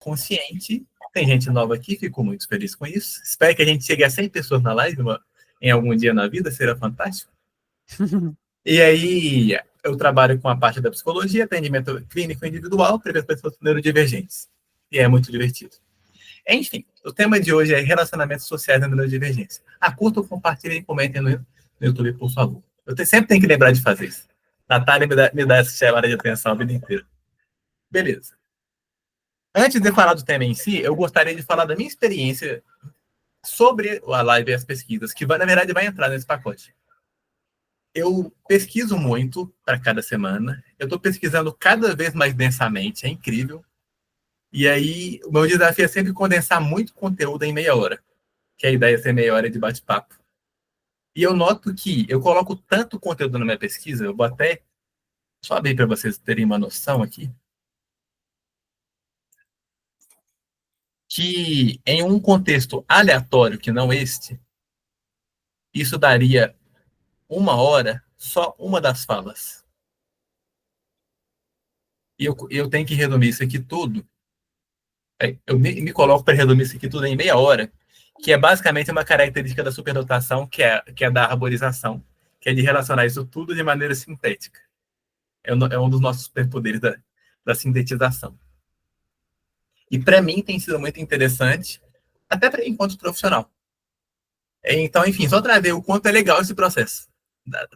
consciente. Tem gente nova aqui, fico muito feliz com isso. Espero que a gente chegue a 100 pessoas na live em algum dia na vida, será fantástico. E aí, eu trabalho com a parte da psicologia, atendimento clínico individual para as pessoas neurodivergentes. E é muito divertido. Enfim, o tema de hoje é relacionamentos sociais na neurodivergência. Curtam, compartilhem e comentem no YouTube, por favor. Sempre tenho que lembrar de fazer isso. Natália me dá essa chamada de atenção a vida inteira. Beleza. Antes de falar do tema em si, eu gostaria de falar da minha experiência sobre a live e as pesquisas, que na verdade vai entrar nesse pacote. Eu pesquiso muito para cada semana. Eu estou pesquisando cada vez mais densamente, é incrível. E aí, o meu desafio é sempre condensar muito conteúdo em meia hora, que a ideia é ser meia hora de bate-papo. E eu noto que eu coloco tanto conteúdo na minha pesquisa, eu vou até só abrir para vocês terem uma noção aqui, que em um contexto aleatório, que não este, isso daria 1 hora, só uma das falas. E eu tenho que resumir isso aqui tudo. Eu me coloco para resumir isso aqui tudo em meia hora, que é basicamente uma característica da superdotação, que é da arborização, que é de relacionar isso tudo de maneira sintética. É um dos nossos superpoderes da sintetização. E para mim tem sido muito interessante, até para enquanto profissional. Então, enfim, só trazer o quanto é legal esse processo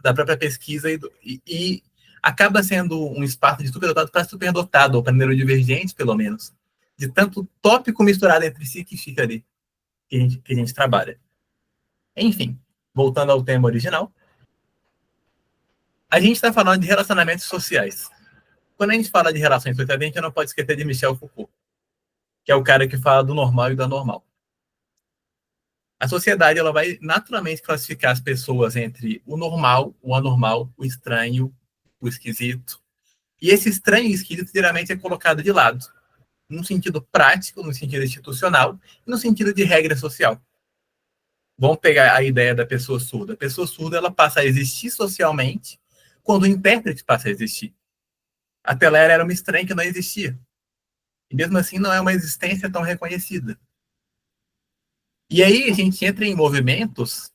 da própria pesquisa e acaba sendo um espaço de superdotado para superdotado, ou para neurodivergente, pelo menos, de tanto tópico misturado entre si que fica ali, que a gente trabalha. Enfim, voltando ao tema original, a gente está falando de relacionamentos sociais. Quando a gente fala de relações sociais, a gente não pode esquecer de Michel Foucault, que é o cara que fala do normal e do anormal. A sociedade ela vai naturalmente classificar as pessoas entre o normal, o anormal, o estranho, o esquisito. E esse estranho e esquisito geralmente é colocado de lado, no sentido prático, no sentido institucional e no sentido de regra social. Vamos pegar a ideia da pessoa surda. A pessoa surda ela passa a existir socialmente quando o intérprete passa a existir. Até lá ela era uma estranha que não existia. E mesmo assim não é uma existência tão reconhecida. E aí a gente entra em movimentos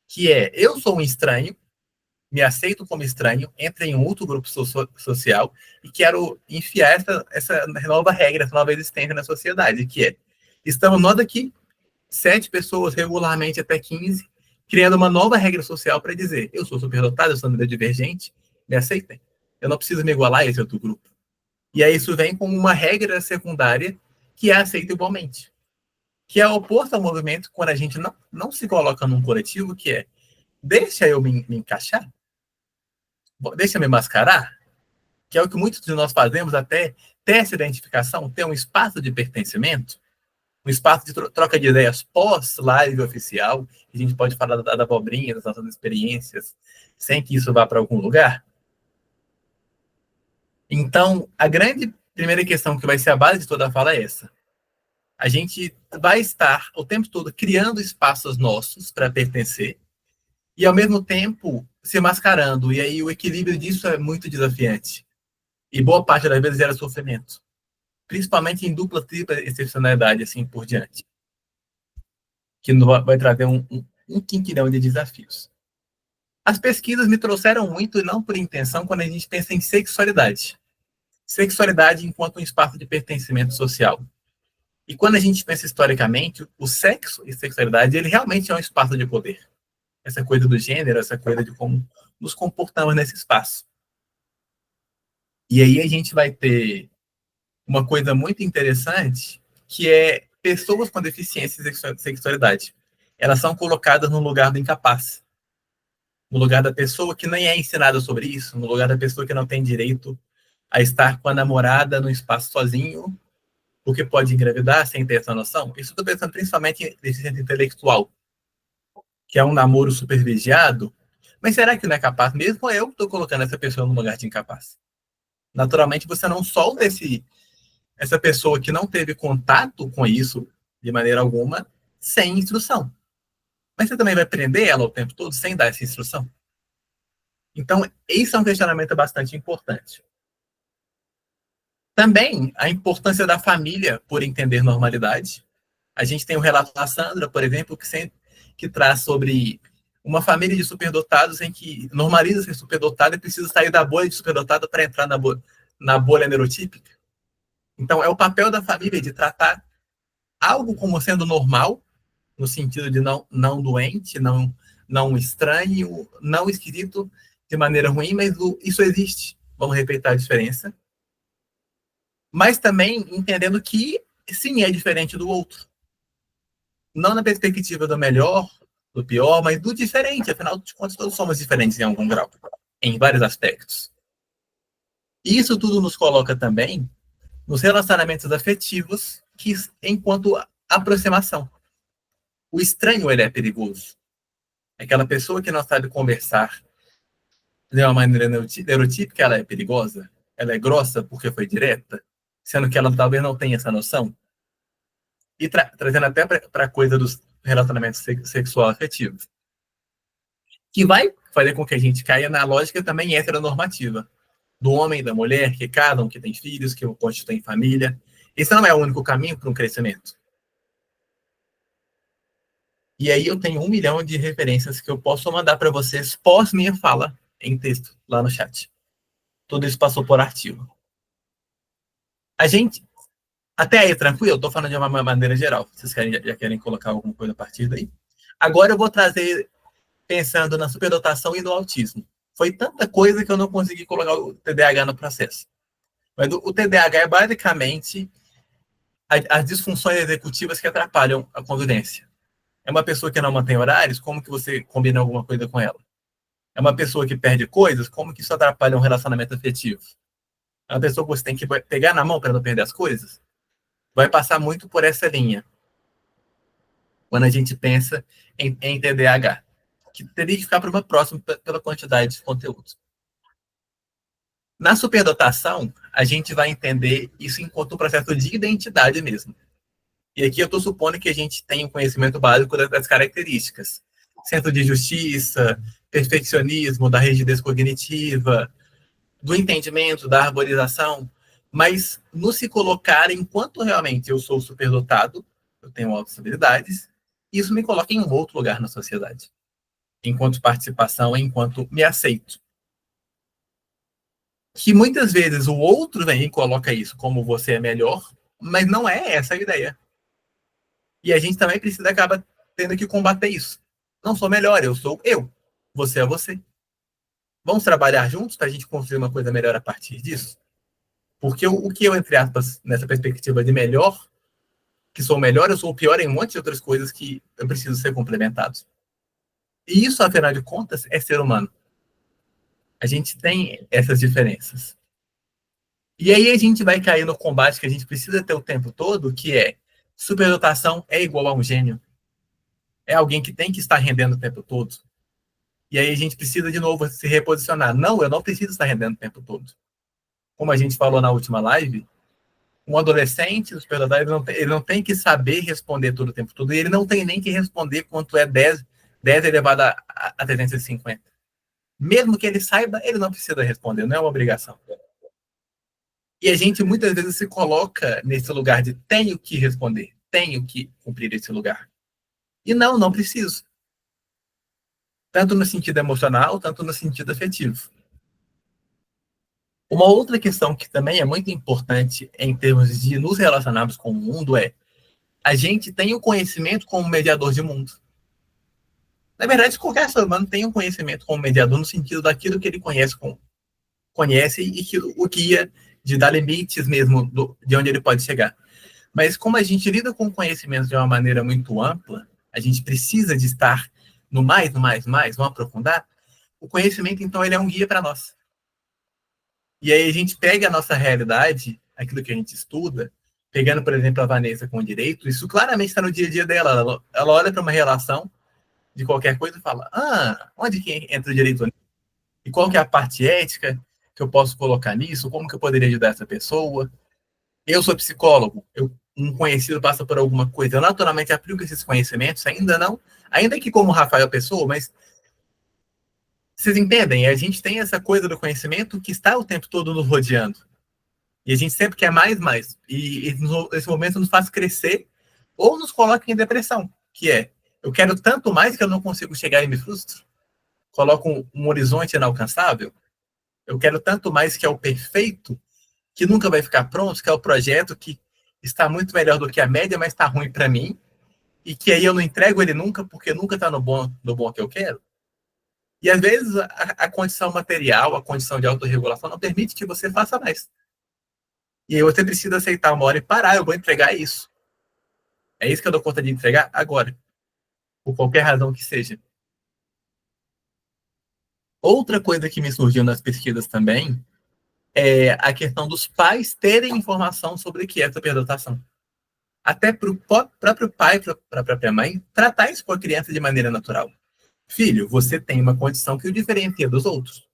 que eu sou um estranho, me aceito como estranho, entro em um outro grupo social e quero enfiar essa nova regra, essa nova existência na sociedade, que estamos nós aqui, 7 pessoas, regularmente até 15, criando uma nova regra social para dizer, eu sou superdotado, eu sou neurodivergente, me aceitem. Eu não preciso me igualar a esse outro grupo. E aí isso vem como uma regra secundária que é aceita igualmente. Que é oposto ao movimento quando a gente não se coloca num coletivo, que deixa eu me encaixar, deixa eu me mascarar, que é o que muitos de nós fazemos até ter essa identificação, ter um espaço de pertencimento, um espaço de troca de ideias pós-live oficial, que a gente pode falar da abobrinha, das nossas experiências, sem que isso vá para algum lugar. Então, a grande primeira questão que vai ser a base de toda a fala é essa. A gente vai estar o tempo todo criando espaços nossos para pertencer e, ao mesmo tempo, se mascarando. E aí o equilíbrio disso é muito desafiante. E boa parte das vezes gera sofrimento. Principalmente em dupla, tripla excepcionalidade, assim por diante. Que vai trazer um quinquilhão de desafios. As pesquisas me trouxeram muito, e não por intenção, quando a gente pensa em sexualidade. Sexualidade enquanto um espaço de pertencimento social. E quando a gente pensa historicamente, o sexo e sexualidade, ele realmente é um espaço de poder. Essa coisa do gênero, essa coisa de como nos comportamos nesse espaço. E aí a gente vai ter uma coisa muito interessante, que é pessoas com deficiência e sexualidade. Elas são colocadas no lugar do incapaz. No lugar da pessoa que nem é ensinada sobre isso, no lugar da pessoa que não tem direito a estar com a namorada no espaço sozinho, porque pode engravidar sem ter essa noção. Isso estou pensando principalmente em deficiência intelectual, que é um namoro super vigiado. Mas será que não é capaz? Mesmo eu estou colocando essa pessoa no lugar de incapaz. Naturalmente, você não solta essa pessoa que não teve contato com isso de maneira alguma, sem instrução. Mas você também vai prender ela o tempo todo sem dar essa instrução? Então, esse é um questionamento bastante importante. Também a importância da família por entender normalidade. A gente tem o relato da Sandra, por exemplo, que traz sobre uma família de superdotados em que normaliza ser superdotado e precisa sair da bolha de superdotado para entrar na bolha neurotípica. Então, é o papel da família de tratar algo como sendo normal, no sentido de não doente, não estranho, não esquisito de maneira ruim, mas isso existe. Vamos respeitar a diferença. Mas também entendendo que, sim, é diferente do outro. Não na perspectiva do melhor, do pior, mas do diferente. Afinal de contas, todos somos diferentes em algum grau, em vários aspectos. E isso tudo nos coloca também nos relacionamentos afetivos, que enquanto aproximação. O estranho, ele é perigoso. Aquela pessoa que não sabe conversar de uma maneira neurotípica, ela é perigosa. Ela é grossa porque foi direta, sendo que ela talvez não tenha essa noção. E trazendo até para a coisa dos relacionamentos sexual afetivos, que vai fazer com que a gente caia na lógica também heteronormativa, do homem e da mulher, que casam, que têm filhos, que constituem família. Esse não é o único caminho para um crescimento. E aí eu tenho 1 milhão de referências que eu posso mandar para vocês pós minha fala em texto lá no chat. Tudo isso passou por artigo. A gente, até aí, tranquilo? Eu tô falando de uma maneira geral. Vocês já querem colocar alguma coisa a partir daí? Agora eu vou trazer, pensando na superdotação e no autismo. Foi tanta coisa que eu não consegui colocar o TDAH no processo. Mas o TDAH é basicamente as disfunções executivas que atrapalham a convivência. É uma pessoa que não mantém horários, como que você combina alguma coisa com ela? É uma pessoa que perde coisas, como que isso atrapalha um relacionamento afetivo? É uma pessoa que você tem que pegar na mão para não perder as coisas? Vai passar muito por essa linha. Quando a gente pensa em TDAH. Que teria que ficar para uma próxima pela quantidade de conteúdos. Na superdotação, a gente vai entender isso enquanto um processo de identidade mesmo. E aqui eu estou supondo que a gente tem um conhecimento básico das características. Senso de justiça, perfeccionismo, da rigidez cognitiva, do entendimento, da arborização, mas no se colocar enquanto realmente eu sou superdotado, eu tenho altas habilidades, isso me coloca em um outro lugar na sociedade. Enquanto participação, enquanto me aceito. Que muitas vezes o outro vem e coloca isso como você é melhor, mas não é essa a ideia. E a gente também precisa acabar tendo que combater isso. Não sou melhor, eu sou eu. Você é você. Vamos trabalhar juntos para a gente construir uma coisa melhor a partir disso? Porque o que eu, entre aspas, nessa perspectiva de melhor, que sou melhor, eu sou o pior em um monte de outras coisas que eu preciso ser complementados. E isso, afinal de contas, é ser humano. A gente tem essas diferenças. E aí a gente vai cair no combate que a gente precisa ter o tempo todo, que é superdotação é igual a um gênio. É alguém que tem que estar rendendo o tempo todo. E aí a gente precisa, de novo, se reposicionar. Não, eu não preciso estar rendendo o tempo todo. Como a gente falou na última live, um adolescente, o superdotado, ele não tem que saber responder todo o tempo todo. E ele não tem nem que responder quanto é 10 elevado a 350. Mesmo que ele saiba, ele não precisa responder, não é uma obrigação. E a gente muitas vezes se coloca nesse lugar de tenho que responder, tenho que cumprir esse lugar. E não preciso. Tanto no sentido emocional, tanto no sentido afetivo. Uma outra questão que também é muito importante em termos de nos relacionarmos com o mundo é a gente tem o conhecimento como mediador de mundo. Na verdade, qualquer ser humano tem um conhecimento como mediador no sentido daquilo que ele conhece e que o guia de dar limites mesmo de onde ele pode chegar. Mas como a gente lida com o conhecimento de uma maneira muito ampla, a gente precisa de estar no mais, vamos aprofundar, o conhecimento, então, ele é um guia para nós. E aí a gente pega a nossa realidade, aquilo que a gente estuda, pegando, por exemplo, a Vanessa com o direito, isso claramente está no dia a dia dela. Ela olha para uma relação de qualquer coisa e fala, onde que entra o direito? E qual que é a parte ética que eu posso colocar nisso? Como que eu poderia ajudar essa pessoa? Eu sou psicólogo, um conhecido passa por alguma coisa, eu naturalmente aplico esses conhecimentos, ainda que como Rafael Pessoa, mas vocês entendem? A gente tem essa coisa do conhecimento que está o tempo todo nos rodeando. E a gente sempre quer mais, mais. E esse momento nos faz crescer ou nos coloca em depressão, que é, eu quero tanto mais que eu não consigo chegar e me frustro. Coloco um horizonte inalcançável. Eu quero tanto mais que é o perfeito, que nunca vai ficar pronto, que é o projeto que está muito melhor do que a média, mas está ruim para mim, e que aí eu não entrego ele nunca, porque nunca está no bom que eu quero. E às vezes a condição material, a condição de autorregulação não permite que você faça mais. E aí você precisa aceitar uma hora e parar, eu vou entregar isso. É isso que eu dou conta de entregar agora, por qualquer razão que seja. Outra coisa que me surgiu nas pesquisas também é a questão dos pais terem informação sobre o que é superdotação. Até para o próprio pai, para a própria mãe, tratar isso com a criança de maneira natural. Filho, você tem uma condição que o diferencia dos outros.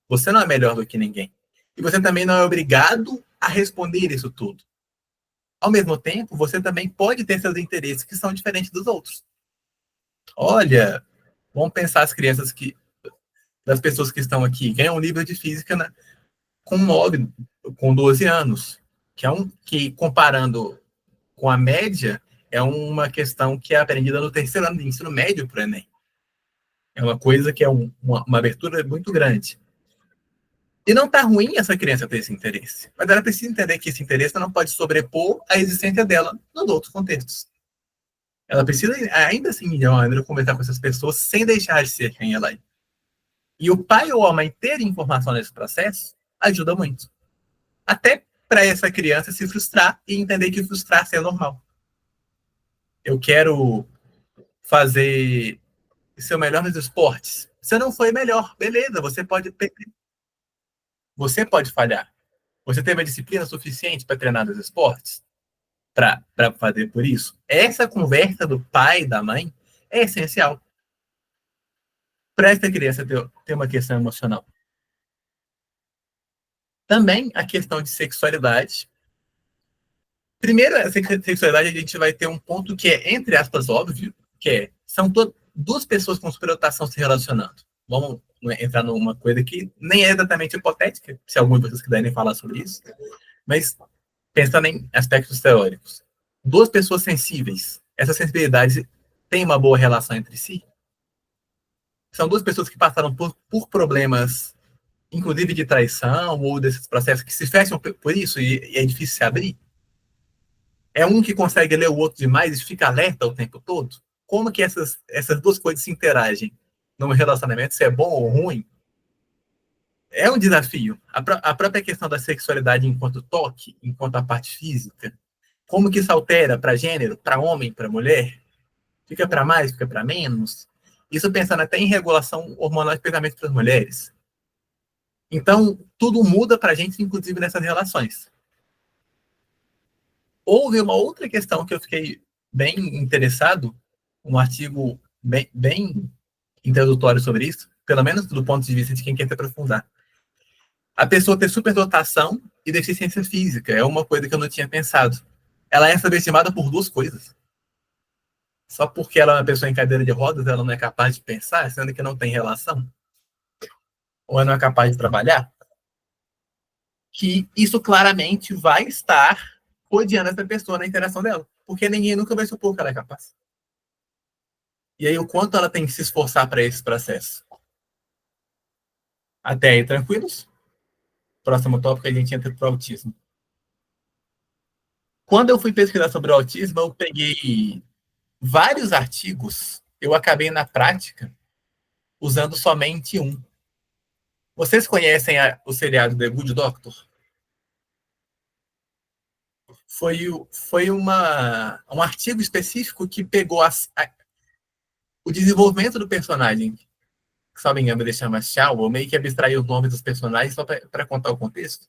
Você não é melhor do que ninguém. E você também não é obrigado a responder isso tudo. Ao mesmo tempo, você também pode ter seus interesses que são diferentes dos outros. Olha, vamos pensar as crianças das pessoas que estão aqui, ganham um livro de física com 9, com 12 anos, que comparando com a média, é uma questão que é aprendida no terceiro ano de ensino médio para o Enem. É uma coisa que é uma abertura muito grande. E não está ruim essa criança ter esse interesse, mas ela precisa entender que esse interesse não pode sobrepor a existência dela nos outros contextos. Ela precisa, ainda assim, de uma maneira, conversar com essas pessoas sem deixar de ser quem ela é. E o pai ou a mãe ter informação nesse processo ajuda muito. Até para essa criança se frustrar e entender que frustrar-se é normal. Eu quero fazer ser o melhor nos esportes. Você não foi melhor, beleza, você pode falhar. Você teve a disciplina suficiente para treinar nos esportes? Para fazer por isso? Essa conversa do pai e da mãe é essencial para essa criança ter uma questão emocional. Também a questão de sexualidade. Primeiro, a sexualidade, a gente vai ter um ponto que é, entre aspas, óbvio, que é, são duas pessoas com superdotação se relacionando. Vamos entrar numa coisa que nem é exatamente hipotética, se algumas pessoas quiserem falar sobre isso, mas pensando em aspectos teóricos. Duas pessoas sensíveis, essas sensibilidades têm uma boa relação entre si? São duas pessoas que passaram por problemas, inclusive de traição, ou desses processos que se fecham por isso e é difícil se abrir? É um que consegue ler o outro demais e fica alerta o tempo todo? Como que essas duas coisas se interagem num relacionamento, se é bom ou ruim? É um desafio. A própria questão da sexualidade enquanto toque, enquanto a parte física, como que isso altera para gênero, para homem, para mulher? Fica para mais, fica para menos? Isso pensando até em regulação hormonal, especialmente para as mulheres. Então, tudo muda para a gente, inclusive nessas relações. Houve uma outra questão que eu fiquei bem interessado, um artigo bem introdutório sobre isso, pelo menos do ponto de vista de quem quer se aprofundar. A pessoa ter superdotação e deficiência física é uma coisa que eu não tinha pensado. Ela é subestimada por duas coisas. Só porque ela é uma pessoa em cadeira de rodas, ela não é capaz de pensar, sendo que não tem relação, ou ela não é capaz de trabalhar, que isso claramente vai estar rodeando essa pessoa na interação dela, porque ninguém nunca vai supor que ela é capaz. E aí, o quanto ela tem que se esforçar para esse processo? Até aí, tranquilos? Próximo tópico, a gente entra para o autismo. Quando eu fui pesquisar sobre o autismo, eu peguei vários artigos, eu acabei na prática usando somente um. Vocês conhecem o seriado The Good Doctor? Foi um artigo específico que pegou o desenvolvimento do personagem, que, se não me engano, ele chama Shaw, ou meio que abstraiu os nomes dos personagens só para contar o contexto.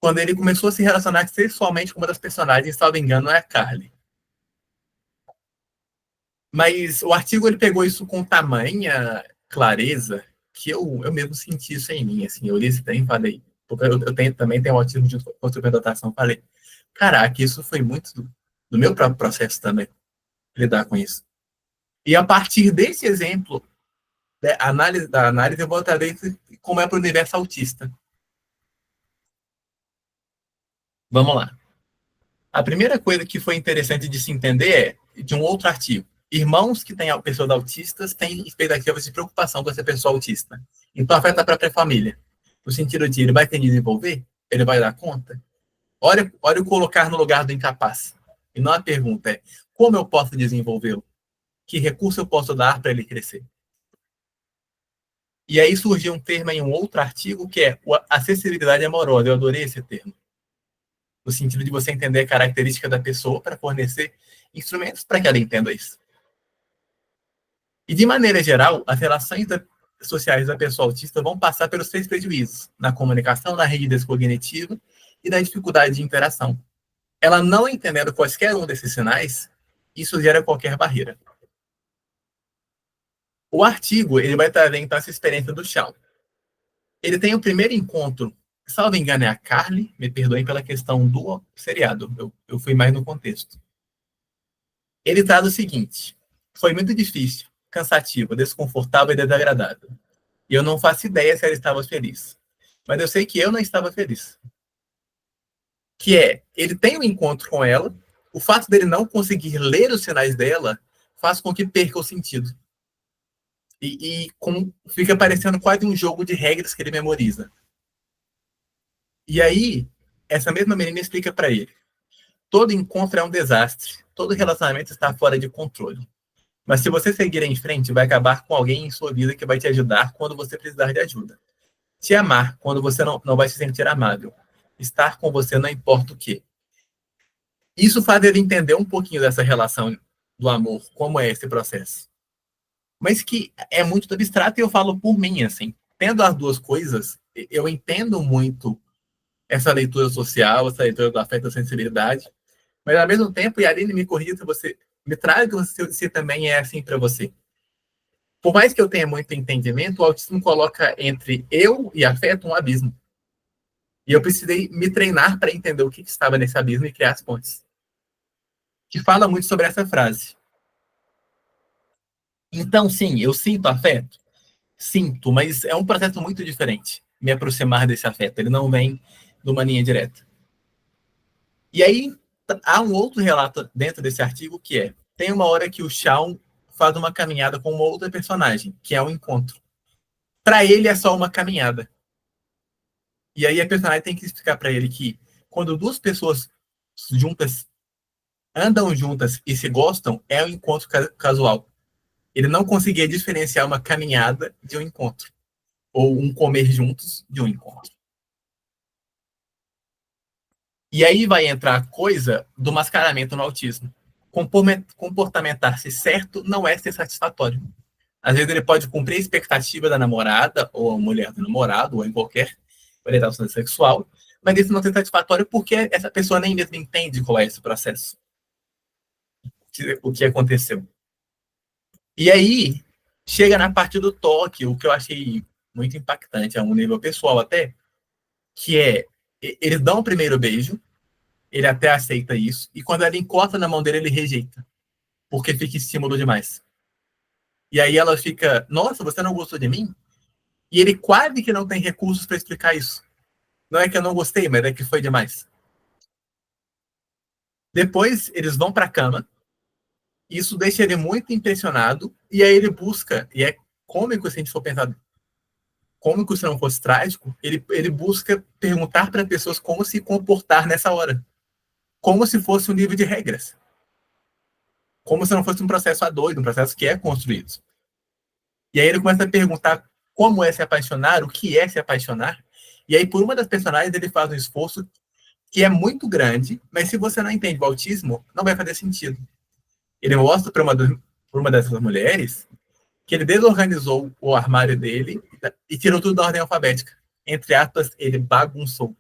Quando ele começou a se relacionar sexualmente com uma das personagens, se não me engano, é a Carly. Mas o artigo ele pegou isso com tamanha clareza que eu mesmo senti isso em mim. Assim, eu li esse tempo e falei, porque também tenho um autismo de superdotação, falei, caraca, isso foi muito do meu próprio processo também, lidar com isso. E a partir desse exemplo, da análise, eu vou trazer como é para o universo autista. Vamos lá. A primeira coisa que foi interessante de se entender é de um outro artigo. Irmãos que têm pessoas autistas têm expectativas de preocupação com essa pessoa autista. Então afeta a própria família. No sentido de ele vai ter que desenvolver? Ele vai dar conta? Olha o colocar no lugar do incapaz. E não a pergunta é como eu posso desenvolvê-lo? Que recurso eu posso dar para ele crescer? E aí surgiu um termo em um outro artigo que é acessibilidade amorosa. Eu adorei esse termo. No sentido de você entender a característica da pessoa para fornecer instrumentos para que ela entenda isso. E, de maneira geral, as relações sociais da pessoa autista vão passar pelos 3 prejuízos: na comunicação, na rigidez cognitiva e na dificuldade de interação. Ela não entendendo quaisquer um desses sinais, isso gera qualquer barreira. O artigo ele vai trazer, então, essa experiência do Shawn. Ele tem o primeiro encontro, salvo engano, é a Carly, me perdoem pela questão do seriado, eu fui mais no contexto. Ele traz o seguinte: foi muito difícil, cansativo, desconfortável e desagradável. E eu não faço ideia se ela estava feliz. Mas eu sei que eu não estava feliz. Que é, ele tem um encontro com ela, o fato dele não conseguir ler os sinais dela faz com que perca o sentido. Fica parecendo quase um jogo de regras que ele memoriza. E aí, essa mesma menina explica para ele: todo encontro é um desastre, todo relacionamento está fora de controle. Mas se você seguir em frente, vai acabar com alguém em sua vida que vai te ajudar quando você precisar de ajuda. Te amar quando você não vai se sentir amável. Estar com você não importa o quê. Isso faz ele entender um pouquinho dessa relação do amor, como é esse processo. Mas que é muito abstrato e eu falo por mim, assim. Tendo as duas coisas, eu entendo muito essa leitura social, essa leitura do afeto e da sensibilidade, mas ao mesmo tempo, e Aline me corrija se você me traga se também é assim para você. Por mais que eu tenha muito entendimento, o autismo coloca entre eu e afeto um abismo. E eu precisei me treinar para entender o que estava nesse abismo e criar as pontes. Que fala muito sobre essa frase. Então, sim, eu sinto afeto? Sinto, mas é um processo muito diferente me aproximar desse afeto. Ele não vem de uma linha direta. E aí, há um outro relato dentro desse artigo que é: tem uma hora que o Shawn faz uma caminhada com uma outra personagem, que é um encontro. Para ele é só uma caminhada. E aí a personagem tem que explicar para ele que quando duas pessoas juntas andam juntas e se gostam, é um encontro casual. Ele não conseguia diferenciar uma caminhada de um encontro, ou um comer juntos de um encontro. E aí vai entrar a coisa do mascaramento no autismo. Comportamentar-se certo não é ser satisfatório. Às vezes ele pode cumprir a expectativa da namorada, ou a mulher do namorado, ou em qualquer orientação sexual, mas isso não é satisfatório porque essa pessoa nem mesmo entende qual é esse processo, o que aconteceu. E aí, chega na parte do toque, o que eu achei muito impactante, a um nível pessoal até, que é, eles dão o primeiro beijo, ele até aceita isso, e quando ela encosta na mão dele, ele rejeita, porque fica estímulo demais. E aí ela fica: nossa, você não gostou de mim? E ele quase que não tem recursos para explicar isso. Não é que eu não gostei, mas é que foi demais. Depois, eles vão para a cama, isso deixa ele muito impressionado, e aí ele busca, e é cômico se a gente for pensar, cômico se não fosse trágico, ele busca perguntar para pessoas como se comportar nessa hora. Como se fosse um livro de regras. Como se não fosse um processo a dois, um processo que é construído. E aí ele começa a perguntar como é se apaixonar, o que é se apaixonar. E aí, por uma das personagens, ele faz um esforço que é muito grande, mas se você não entende o autismo, não vai fazer sentido. Ele mostra para uma dessas mulheres que ele desorganizou o armário dele e tirou tudo da ordem alfabética. Entre aspas, ele bagunçou.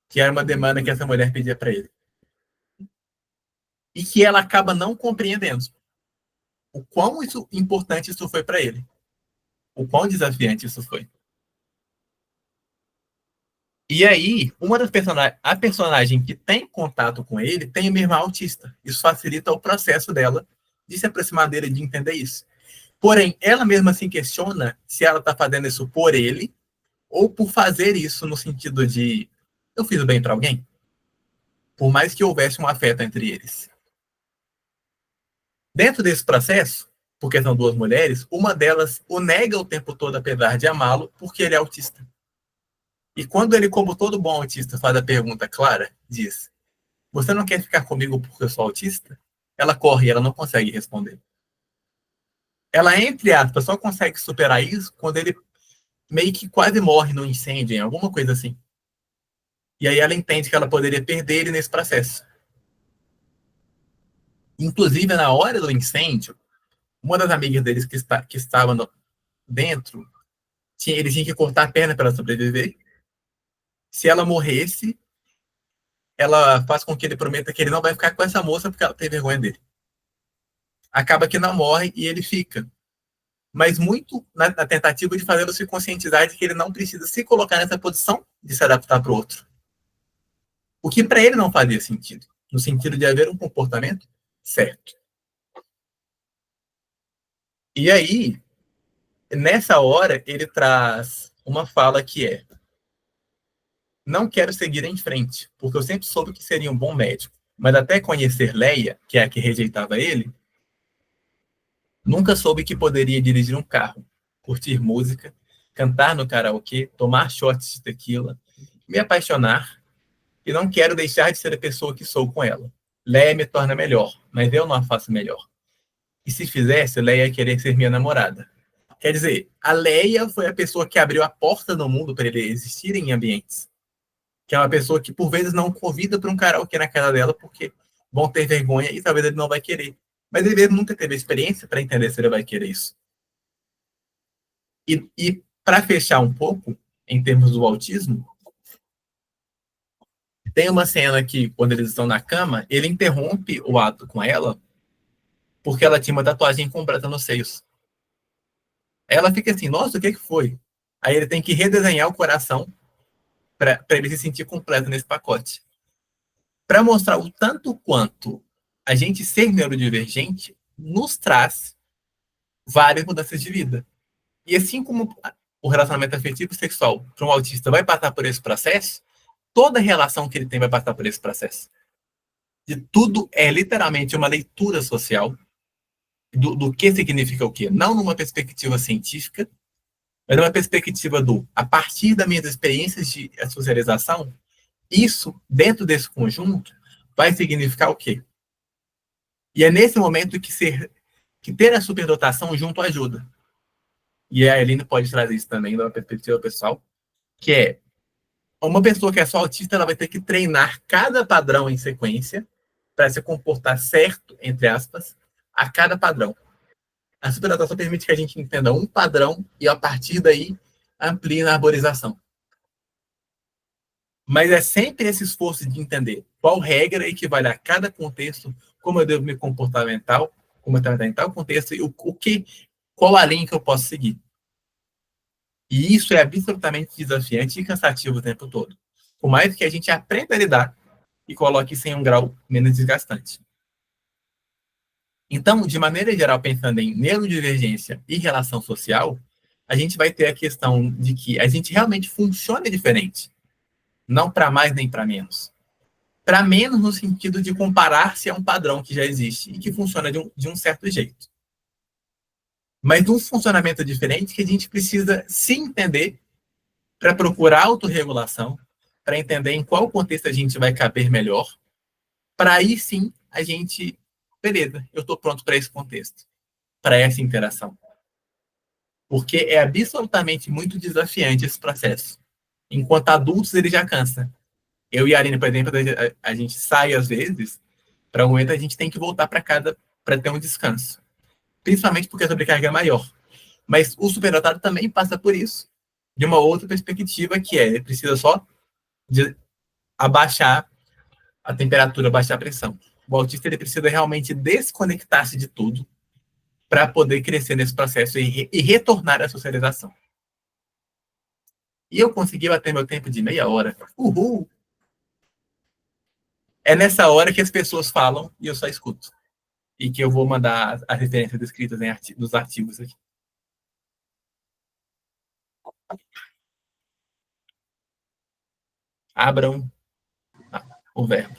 Que era uma demanda que essa mulher pedia para ele. E que ela acaba não compreendendo o quão importante isso foi para ele. O quão desafiante isso foi. E aí, a personagem que tem contato com ele tem uma irmã autista. Isso facilita o processo dela de se aproximar dele, de entender isso. Porém, ela mesma se questiona se ela está fazendo isso por ele ou por fazer isso no sentido de Eu fiz bem para alguém? Por mais que houvesse um afeto entre eles. Dentro desse processo, porque são duas mulheres, uma delas o nega o tempo todo, apesar de amá-lo, porque ele é autista. E quando ele, como todo bom autista, faz a pergunta clara, diz: Você não quer ficar comigo porque eu sou autista? Ela corre e ela não consegue responder. Ela, entre aspas, só consegue superar isso quando ele meio que quase morre no incêndio, em alguma coisa assim. E aí ela entende que ela poderia perder ele nesse processo. Inclusive, na hora do incêndio, uma das amigas deles que estava dentro, eles tinham que cortar a perna para ela sobreviver. Se ela morresse, ela faz com que ele prometa que ele não vai ficar com essa moça porque ela tem vergonha dele. Acaba que não morre e ele fica. Mas muito na tentativa de fazê-lo se conscientizar de que ele não precisa se colocar nessa posição de se adaptar para o outro. O que para ele não fazia sentido, no sentido de haver um comportamento certo. E aí, nessa hora, ele traz uma fala que é: Não quero seguir em frente, porque eu sempre soube que seria um bom médico. Mas até conhecer Leia, que é a que rejeitava ele, nunca soube que poderia dirigir um carro, curtir música, cantar no karaokê, tomar shots de tequila, me apaixonar, e não quero deixar de ser a pessoa que sou com ela. Leia me torna melhor, mas eu não a faço melhor. E se fizesse, Leia ia querer ser minha namorada. Quer dizer, a Leia foi a pessoa que abriu a porta no mundo para ele existir em ambientes. Que é uma pessoa que, por vezes, não convida para um karaokê na casa dela porque vão ter vergonha e talvez ele não vai querer. Mas ele mesmo nunca teve experiência para entender se ele vai querer isso. E para fechar um pouco, em termos do autismo, tem uma cena que, quando eles estão na cama, ele interrompe o ato com ela porque ela tinha uma tatuagem completa nos seios. Ela fica assim, nossa, o que foi? Aí ele tem que redesenhar o coração para ele se sentir completo nesse pacote. Para mostrar o tanto quanto a gente ser neurodivergente nos traz várias mudanças de vida. E assim como o relacionamento afetivo e sexual para um autista vai passar por esse processo, toda relação que ele tem vai passar por esse processo. De tudo é literalmente uma leitura social do que significa o quê. Não numa perspectiva científica, mas numa perspectiva a partir das minhas experiências de socialização, isso, dentro desse conjunto, vai significar o quê? E é nesse momento que ter a superdotação junto ajuda. E a Eline pode trazer isso também, de uma perspectiva pessoal, que é uma pessoa que é só autista, ela vai ter que treinar cada padrão em sequência para se comportar certo, entre aspas, a cada padrão. A superdotação permite que a gente entenda um padrão e, a partir daí, amplie na arborização. Mas é sempre esse esforço de entender qual regra equivale a cada contexto, como eu devo me comportar mental, como eu tratar em tal contexto e qual a linha que eu posso seguir. E isso é absolutamente desafiante e cansativo o tempo todo. Por mais que a gente aprenda a lidar e coloque isso em um grau menos desgastante. Então, de maneira geral, pensando em neurodivergência e relação social, a gente vai ter a questão de que a gente realmente funciona diferente. Não para mais nem para menos. Para menos no sentido de comparar-se a um padrão que já existe e que funciona de um certo jeito. Mas de um funcionamento diferente que a gente precisa se entender para procurar autorregulação, para entender em qual contexto a gente vai caber melhor, para aí sim a gente, beleza, eu estou pronto para esse contexto, para essa interação. Porque é absolutamente muito desafiante esse processo. Enquanto adultos, ele já cansa. Eu e a Arina, por exemplo, a gente sai às vezes, para um momento a gente tem que voltar para casa para ter um descanso. Principalmente porque a sobrecarga é maior. Mas o superdotado também passa por isso, de uma outra perspectiva, que é, ele precisa só de abaixar a temperatura, abaixar a pressão. O autista ele precisa realmente desconectar-se de tudo para poder crescer nesse processo e retornar à socialização. E eu consegui bater meu tempo de meia hora. Uhul! É nessa hora que as pessoas falam e eu só escuto. E que eu vou mandar as referências escritas nos artigos aqui. Abram o verbo.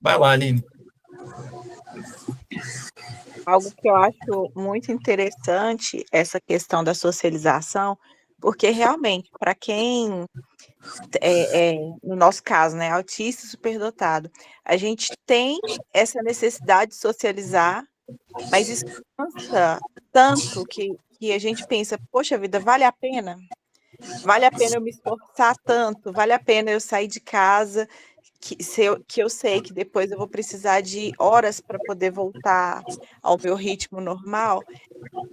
Vai lá, Aline. Algo que eu acho muito interessante, essa questão da socialização, porque realmente, para quem no nosso caso, né, autista e superdotado, a gente tem essa necessidade de socializar, mas isso cansa tanto que a gente pensa, poxa vida, vale a pena? Vale a pena eu me esforçar tanto? Vale a pena eu sair de casa, que eu sei que depois eu vou precisar de horas para poder voltar ao meu ritmo normal?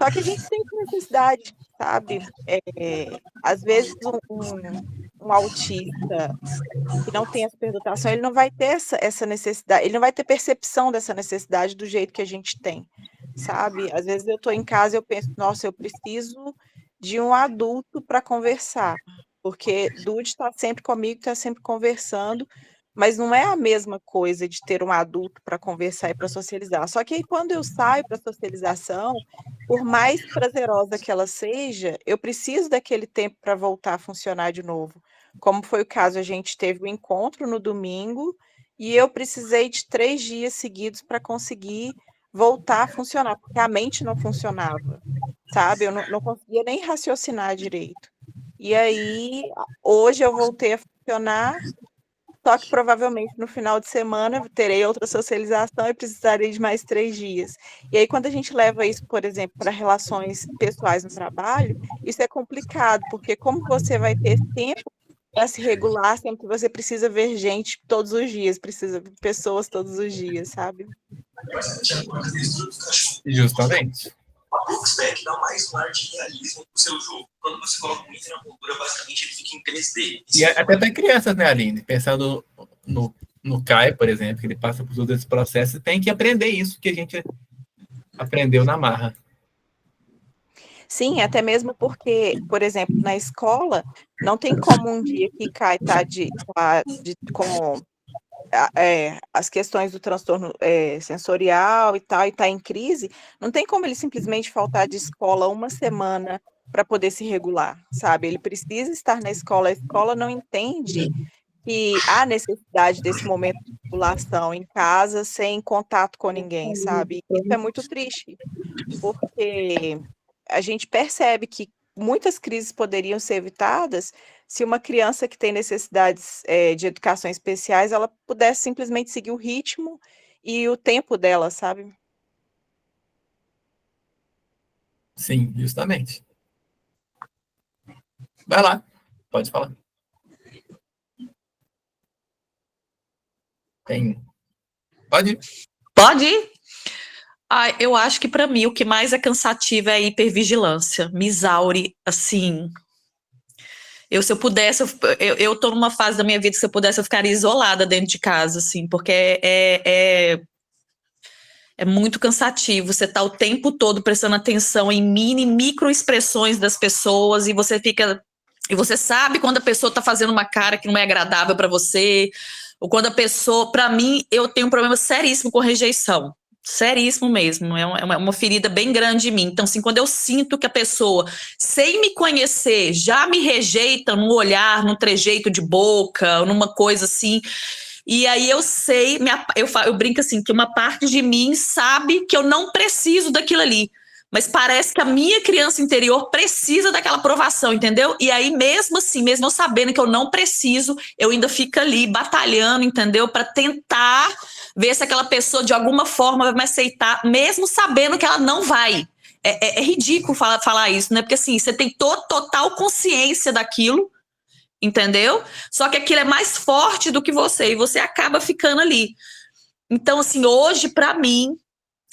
Só que a gente tem necessidade, sabe? Às vezes um autista que não tem essa superdotação, ele não vai ter essa necessidade, ele não vai ter percepção dessa necessidade do jeito que a gente tem, sabe? Às vezes eu estou em casa e eu penso, nossa, eu preciso de um adulto para conversar, porque Dude está sempre comigo, está sempre conversando, mas não é a mesma coisa de ter um adulto para conversar e para socializar. Só que aí quando eu saio para socialização, por mais prazerosa que ela seja, eu preciso daquele tempo para voltar a funcionar de novo. Como foi o caso, a gente teve o encontro no domingo e eu precisei de 3 dias seguidos para conseguir voltar a funcionar, porque a mente não funcionava, sabe? Eu não conseguia nem raciocinar direito. E aí, hoje eu voltei a funcionar, só que provavelmente no final de semana terei outra socialização e precisarei de mais 3 dias. E aí, quando a gente leva isso, por exemplo, para relações pessoais no trabalho, isso é complicado, porque como você vai ter tempo para se regular, sempre que você precisa ver gente todos os dias, precisa ver pessoas todos os dias, sabe? Justamente. A Brooksback dá mais um ar de realismo no seu jogo. Quando você coloca um item na moldura, basicamente ele fica em 3D. E até para crianças, né, Aline? Pensando no Kai, por exemplo, que ele passa por todo esse processo, tem que aprender isso que a gente aprendeu na marra. Sim, até mesmo porque, por exemplo, na escola, não tem como um dia que Kai está com as questões do transtorno sensorial e tal, e está em crise, não tem como ele simplesmente faltar de escola uma semana para poder se regular, sabe? Ele precisa estar na escola, a escola não entende que há necessidade desse momento de regulação em casa, sem contato com ninguém, sabe? Isso é muito triste, porque a gente percebe que muitas crises poderiam ser evitadas se uma criança que tem necessidades de educação especiais, ela pudesse simplesmente seguir o ritmo e o tempo dela, sabe? Sim, justamente. Vai lá, pode falar. Tem. Pode ir. Pode ir? Eu acho que para mim o que mais é cansativo é a hipervigilância. Me exaure, assim. Se eu pudesse, eu tô numa fase da minha vida que se eu pudesse eu ficaria isolada dentro de casa, assim, porque é muito cansativo. Você tá o tempo todo prestando atenção em micro expressões das pessoas e você fica. E você sabe quando a pessoa tá fazendo uma cara que não é agradável para você, ou quando a pessoa. Para mim, eu tenho um problema seríssimo com rejeição. Seríssimo mesmo. É uma ferida bem grande em mim. Então, assim, quando eu sinto que a pessoa, sem me conhecer, já me rejeita no olhar, no trejeito de boca, numa coisa assim. E aí eu sei, eu brinco assim, que uma parte de mim sabe que eu não preciso daquilo ali. Mas parece que a minha criança interior precisa daquela aprovação, entendeu? E aí, mesmo assim, mesmo eu sabendo que eu não preciso, eu ainda fico ali batalhando, entendeu? Para tentar ver se aquela pessoa, de alguma forma, vai me aceitar, mesmo sabendo que ela não vai. É ridículo falar isso, né? Porque assim, você tem total consciência daquilo, entendeu? Só que aquilo é mais forte do que você, e você acaba ficando ali. Então, assim, hoje, para mim,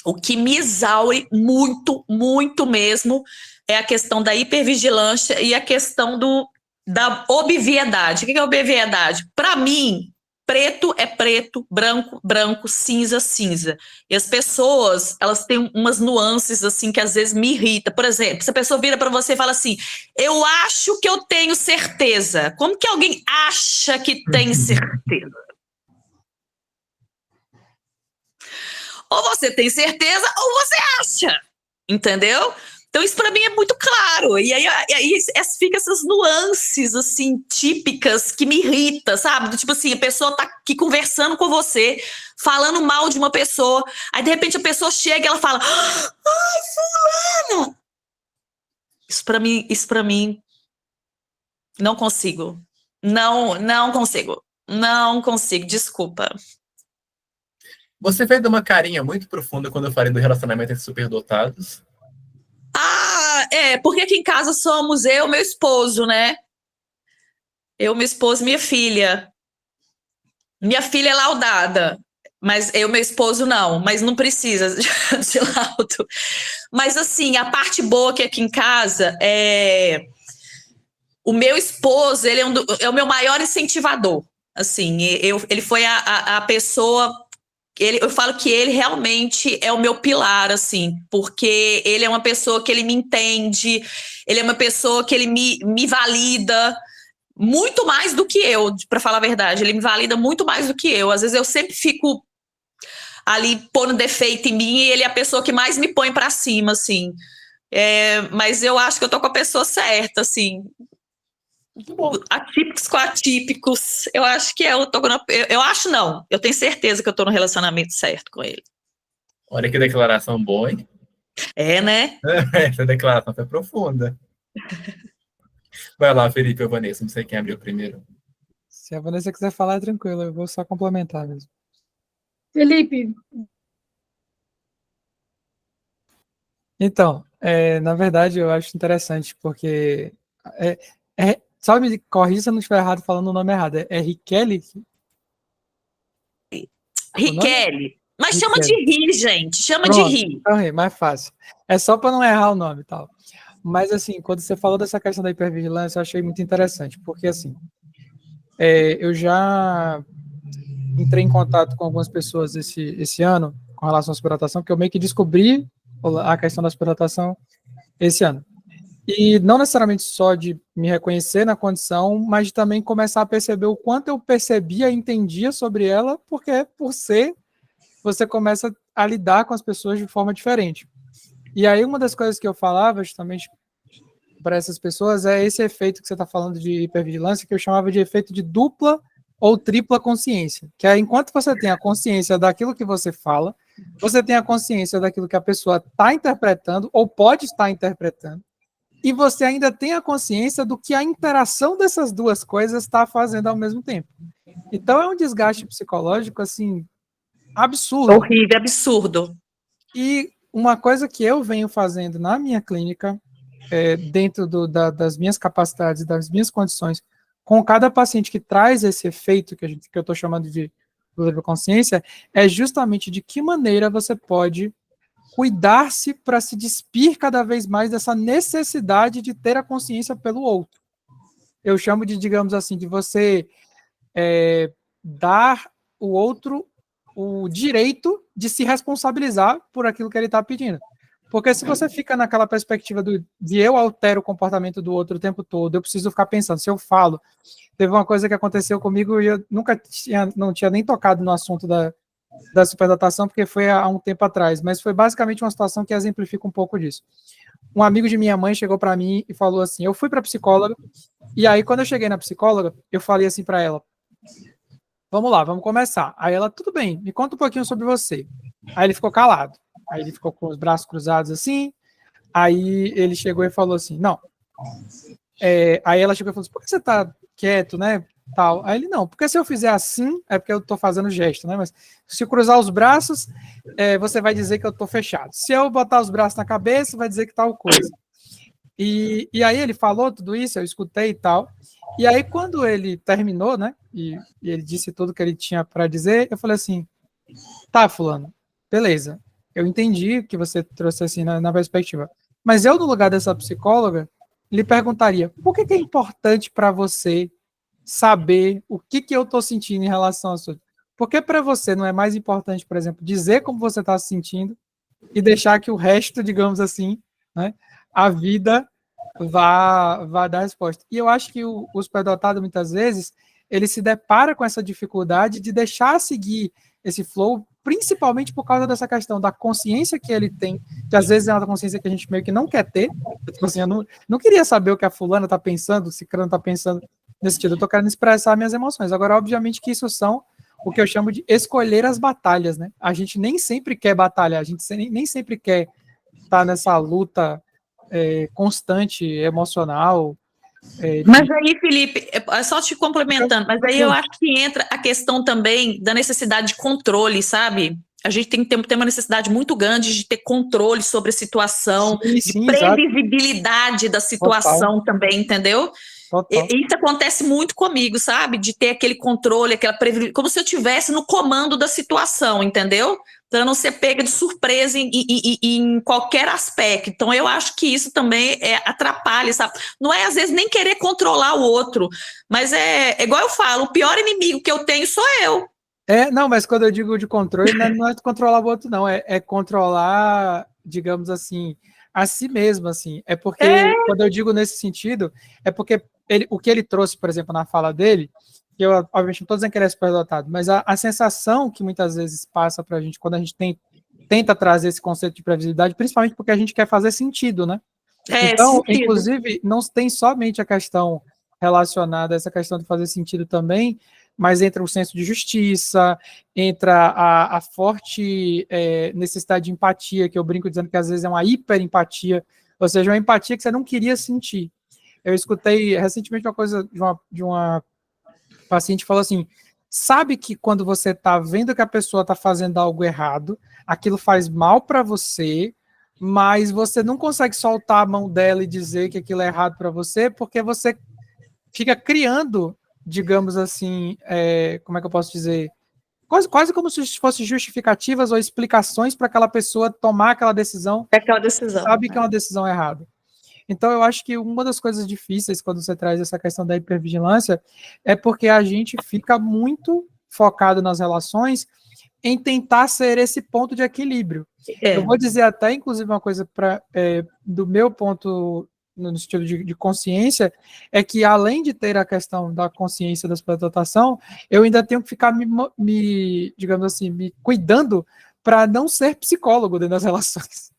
o que me exaure muito, muito mesmo é a questão da hipervigilância e a questão da obviedade. O que é obviedade? Para mim, preto é preto, branco, branco, cinza, cinza. E as pessoas, elas têm umas nuances assim que às vezes me irrita. Por exemplo, se a pessoa vira para você e fala assim, eu acho que eu tenho certeza. Como que alguém acha que tem certeza? Ou você tem certeza, ou você acha, entendeu? Então, Então, isso para mim é muito claro. E aí fica essas nuances, assim, típicas que me irritam, sabe? Tipo assim, a pessoa tá aqui conversando com você, falando mal de uma pessoa, aí de repente a pessoa chega e ela fala: ai, fulana! Isso para mim, não consigo. Não consigo. Não consigo, desculpa. Você fez uma carinha muito profunda quando eu falei do relacionamento entre superdotados. Porque aqui em casa somos eu e meu esposo, né? Eu, meu esposo e minha filha. Minha filha é laudada, mas eu, meu esposo, não. Mas não precisa de laudo. Mas, assim, a parte boa que aqui em casa é... O meu esposo, ele é o meu maior incentivador. Assim, ele foi a pessoa... eu falo que ele realmente é o meu pilar, assim, porque ele é uma pessoa que ele me entende, ele é uma pessoa que ele me valida muito mais do que eu, para falar a verdade. Ele me valida muito mais do que eu. Às vezes eu sempre fico ali pondo defeito em mim e ele é a pessoa que mais me põe para cima, assim. Mas eu acho que eu tô com a pessoa certa, assim. Atípicos com atípicos. Eu acho que eu acho não. Eu tenho certeza que eu tô no relacionamento certo com ele. Olha que declaração boa, hein? Né? Essa declaração foi profunda. Vai lá, Felipe ou Vanessa, não sei quem abriu primeiro. Se a Vanessa quiser falar, é tranquilo, eu vou só complementar mesmo. Felipe. Então, na verdade, eu acho interessante, porque... só me corrija se eu não estiver errado falando o nome errado. É Riquelme? Riquelme. Mas Riquelme. chama de Ri, gente. Chama Pronto, de Ri. então, mais fácil. É só para não errar o nome e tal. Mas, assim, quando você falou dessa questão da hipervigilância, eu achei muito interessante, porque, assim, eu já entrei em contato com algumas pessoas esse ano com relação à superdotação, porque eu meio que descobri a questão da superdotação esse ano. E não necessariamente só de me reconhecer na condição, mas de também começar a perceber o quanto eu percebia e entendia sobre ela, porque, por ser, você começa a lidar com as pessoas de forma diferente. E aí, uma das coisas que eu falava, justamente para essas pessoas, é esse efeito que você está falando de hipervigilância, que eu chamava de efeito de dupla ou tripla consciência, que é enquanto você tem a consciência daquilo que você fala, você tem a consciência daquilo que a pessoa está interpretando ou pode estar interpretando, e você ainda tem a consciência do que a interação dessas duas coisas está fazendo ao mesmo tempo. Então é um desgaste psicológico, assim, absurdo. Horrível, absurdo. E uma coisa que eu venho fazendo na minha clínica, dentro das minhas capacidades, das minhas condições, com cada paciente que traz esse efeito que eu estou chamando de livre consciência, é justamente de que maneira você pode cuidar-se para se despir cada vez mais dessa necessidade de ter a consciência pelo outro. Eu chamo de, digamos assim, de você dar o outro o direito de se responsabilizar por aquilo que ele está pedindo. Porque se você fica naquela perspectiva de eu altero o comportamento do outro o tempo todo, eu preciso ficar pensando, se eu falo... Teve uma coisa que aconteceu comigo e eu não tinha nem tocado no assunto da superdotação, porque foi há um tempo atrás, mas foi basicamente uma situação que exemplifica um pouco disso. Um amigo de minha mãe chegou para mim e falou assim, eu fui para psicóloga, e aí quando eu cheguei na psicóloga, eu falei assim para ela, vamos lá, vamos começar. Aí ela, tudo bem, me conta um pouquinho sobre você. Aí ele ficou calado, aí ele ficou com os braços cruzados assim, aí ele chegou e falou assim, não. Aí ela chegou e falou assim, por que você tá quieto, né, tal. Aí ele, não, porque se eu fizer assim, é porque eu tô fazendo gesto, né, mas se eu cruzar os braços, você vai dizer que eu tô fechado. Se eu botar os braços na cabeça, vai dizer que tal coisa. E aí ele falou tudo isso, eu escutei e tal, e aí quando ele terminou, né, e ele disse tudo que ele tinha para dizer, eu falei assim, tá, fulano, beleza, eu entendi que você trouxe assim na perspectiva, mas eu, no lugar dessa psicóloga, lhe perguntaria, por que é importante para você saber o que eu estou sentindo em relação a isso? Por que para você não é mais importante, por exemplo, dizer como você está se sentindo e deixar que o resto, digamos assim, né, a vida vá dar resposta? E eu acho que o superdotado, muitas vezes, ele se depara com essa dificuldade de deixar seguir esse flow principalmente por causa dessa questão da consciência que ele tem, que às vezes é uma consciência que a gente meio que não quer ter. Tipo assim, eu não queria saber o que a fulana tá pensando, o ciclano tá pensando nesse sentido. Eu tô querendo expressar minhas emoções. Agora, obviamente que isso são o que eu chamo de escolher as batalhas, né? A gente nem sempre quer batalhar, a gente nem sempre quer estar nessa luta constante, emocional. Mas aí, Felipe, só te complementando, mas aí eu acho que entra a questão também da necessidade de controle, sabe? A gente tem que ter uma necessidade muito grande de ter controle sobre a situação, sim, de previsibilidade da situação também, entendeu? Isso acontece muito comigo, sabe? De ter aquele controle, aquela previsibilidade, como se eu estivesse no comando da situação, entendeu? Para não ser pega de surpresa em qualquer aspecto. Então, eu acho que isso também atrapalha, sabe? Não é, às vezes, nem querer controlar o outro, mas é igual eu falo, o pior inimigo que eu tenho sou eu. Não, mas quando eu digo de controle, não é controlar o outro, não. É controlar, digamos assim, a si mesmo, assim. É porque, quando eu digo nesse sentido, é porque o que ele trouxe, por exemplo, na fala dele, que eu, obviamente, não estou dizendo que ele é superdotado, mas a sensação que muitas vezes passa para a gente, quando a gente tenta trazer esse conceito de previsibilidade, principalmente porque a gente quer fazer sentido, né? Então, sentido. inclusive, não tem somente a questão relacionada a essa questão de fazer sentido também, mas entra o senso de justiça, entra a forte necessidade de empatia, que eu brinco dizendo que às vezes é uma hiperempatia, ou seja, uma empatia que você não queria sentir. Eu escutei recentemente uma coisa de uma paciente que falou assim, sabe que quando você está vendo que a pessoa está fazendo algo errado, aquilo faz mal para você, mas você não consegue soltar a mão dela e dizer que aquilo é errado para você, porque você fica criando, digamos assim, como é que eu posso dizer? Quase como se fossem justificativas ou explicações para aquela pessoa tomar aquela decisão. Aquela decisão. Sabe que é uma decisão errada. Então, eu acho que uma das coisas difíceis quando você traz essa questão da hipervigilância é porque a gente fica muito focado nas relações em tentar ser esse ponto de equilíbrio. Eu vou dizer até, inclusive, uma coisa do meu ponto, no sentido de consciência, é que além de ter a questão da consciência da superdotação, eu ainda tenho que ficar digamos assim, me cuidando para não ser psicólogo dentro das relações.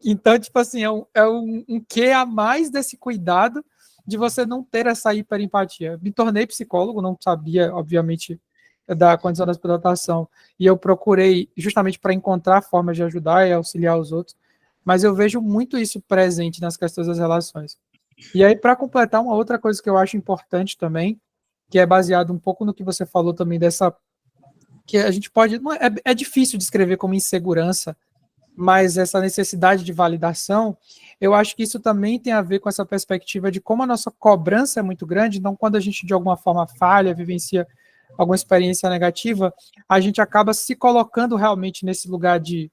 Então, tipo assim, é um quê a mais desse cuidado de você não ter essa hiperempatia. Me tornei psicólogo, não sabia, obviamente, da condição da superdotação, e eu procurei justamente para encontrar formas de ajudar e auxiliar os outros, mas eu vejo muito isso presente nas questões das relações. E aí, para completar, uma outra coisa que eu acho importante também, que é baseado um pouco no que você falou também dessa, que a gente pode, é difícil descrever como insegurança, mas essa necessidade de validação, eu acho que isso também tem a ver com essa perspectiva de como a nossa cobrança é muito grande, então quando a gente de alguma forma falha, vivencia alguma experiência negativa, a gente acaba se colocando realmente nesse lugar de